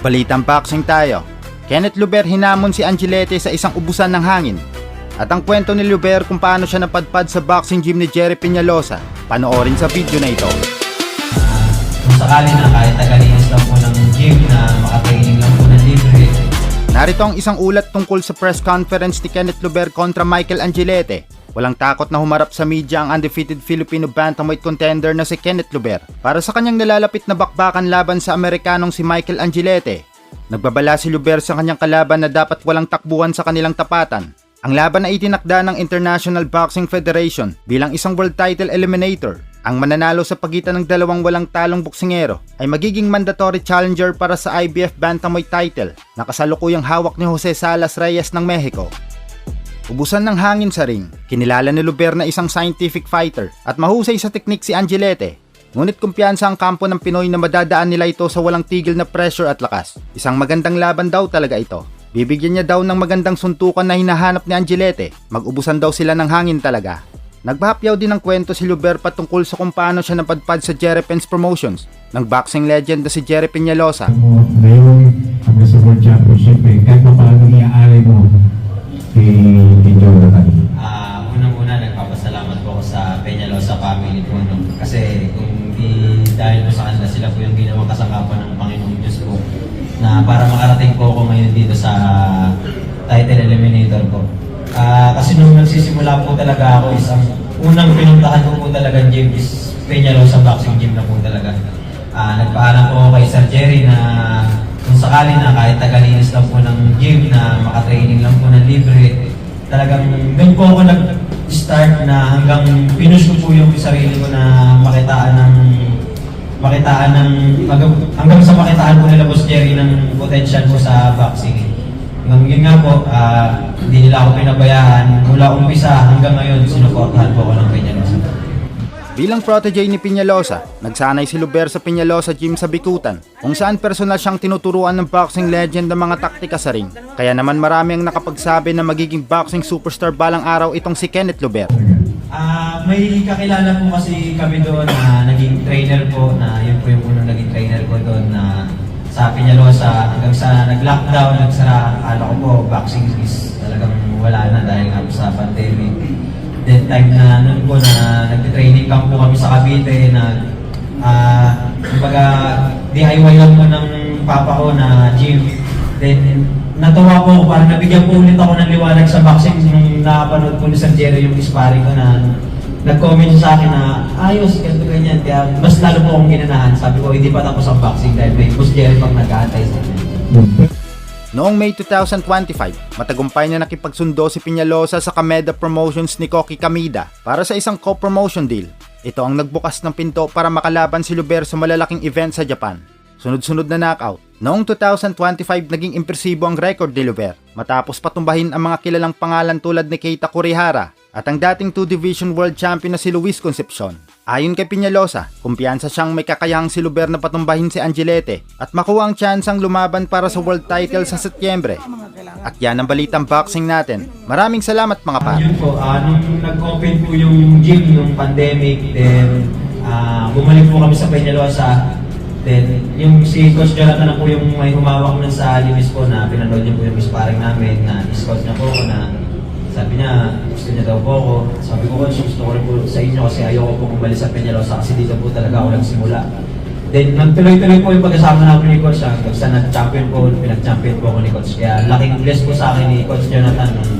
Balitang boxing tayo. Kenneth Luber hinamon si Angelete sa isang ubusan ng hangin. At ang kwento ni Luber kung paano siya napadpad sa boxing gym ni Jerry Peñalosa, panoorin sa video na ito. Kung sakali na kahit tagalinis lang po ng gym na makatraining lang po ng libre. Narito ang isang ulat tungkol sa press conference ni Kenneth Luber kontra Michael Angelete. Walang takot na humarap sa media ang undefeated Filipino bantamweight contender na si Kenneth Luber para sa kanyang nalalapit na bakbakan laban sa Amerikanong si Michael Angelete. Nagbabala si Luber sa kanyang kalaban na dapat walang takbuhan sa kanilang tapatan. Ang laban ay itinakda ng International Boxing Federation bilang isang world title eliminator. Ang mananalo sa pagitan ng dalawang walang talong boksingero ay magiging mandatory challenger para sa IBF bantamweight title na kasalukuyang hawak ni Jose Salas Reyes ng Mexico. Ubusan ng hangin sa ring, kinilala ni Luber na isang scientific fighter at mahusay sa teknik si Angelete. Ngunit kumpiyansa ang kampo ng Pinoy na madadaan nila ito sa walang tigil na pressure at lakas. Isang magandang laban daw talaga ito. Bibigyan niya daw ng magandang suntukan na hinahanap ni Angelete. Mag-ubusan daw sila ng hangin talaga. Nagbahapyaw din ng kwento si Luber patungkol sa kung paano siya napadpad sa Jerry Pence Promotions ng boxing legend na si Jerry Peñalosa. Ngayon, hanggang sa World Championship, kahit pa paano i-aalay mo kay Jonathan? Unang-una, nagpapasalamat po ako sa Peñalosa family po. No? Kasi kung di dahil po sa kanila, sila po yung ginawang kasangkapan ng Panginoong Diyos ko na para makarating po ako ngayon dito sa title eliminator ko. Kasi nung nagsisimula po talaga ako, isang unang pinuntahan ko po talaga gym is Peñalosa boxing gym na po talaga. Nagpaalam po ako kay Sir Jerry na kung sakali na kahit tagalinis lang po ng gym na makatraining lang po ng libre, talagang doon po ako nag-start na hanggang pinush ko po yung sarili ko na hanggang sa makitaan po nila Boss Jerry ng potential po sa boxing. Yun nga po, hindi nila ako pinabayaan. Mula umpisa hanggang ngayon, sinuportahan po ako ng Peñalosa. Bilang protege ni Peñalosa, nagsanay si Luber sa Peñalosa Gym sa Bikutan, kung saan personal siyang tinuturuan ng boxing legend ng mga taktika sa ring. Kaya naman marami ang nakapagsabi na magiging boxing superstar balang araw itong si Kenneth Luber. May kakilala po kasi kami doon na naging trainer po, na yun po yung unang naging trainer ko doon na sa Peñalosa. Hanggang sa nag-lockdown, nagsara, akala ko po boxing is talagang wala na dahil nga sa pandemic. Then time na noon po na nagtitraining camp po kami sa Cavite na kumbaga DIY lang po ng papa ko na gym. Then natuwa po ako, parang nabigyan po ulit ako ng liwanag sa boxing nung napanood po ni Sir Jerry yung sparring ko na nag-comment sa akin na ayos, ganito ganyan. Kaya mas lalo po akong ginanahan. Sabi ko, hindi pa tapos ang boxing dahil may Boss Jerry pang nag-aantay sa akin. Noong May 2025, matagumpay na nakipagsundo si Peñalosa sa Kameda Promotions ni Koki Kamida para sa isang co-promotion deal. Ito ang nagbukas ng pinto para makalaban si Luber sa malalaking event sa Japan. Sunod-sunod na knockout. Noong 2025, naging impresibo ang record ni Luber matapos patumbahin ang mga kilalang pangalan tulad ni Keita Kurihara at ang dating 2-division world champion na si Luis Concepcion. Ayon kay Peñalosa, kumpiyansa siyang may kakayahang si Luber na patumbahin si Angelete at makuha ang tsansang lumaban para sa world title sa Setyembre. At yan ang balitang boxing natin. Maraming salamat mga par. Yun po, nung nag-open po yung gym nung pandemic, then bumalik po kami sa Peñalosa. Then yung si Coach Jonathan na po yung may humawak nun sa limis po na pinanood niya po yung sparring namin na iscout niya po ako na sabi niya, gusto niya daw po ako. Sabi ko, Coach, gusto ko rin po sa inyo kasi ayoko po umalis sa Peñalosa kasi dito po talaga ako nagsimula. Then, nagtuloy-tuloy po yung pagkasama namin ni Coach. Hanggang sa nag-champion po, pinag-champion po ako ni Coach. Kaya laking bless po sa akin ni Coach Jonathan nung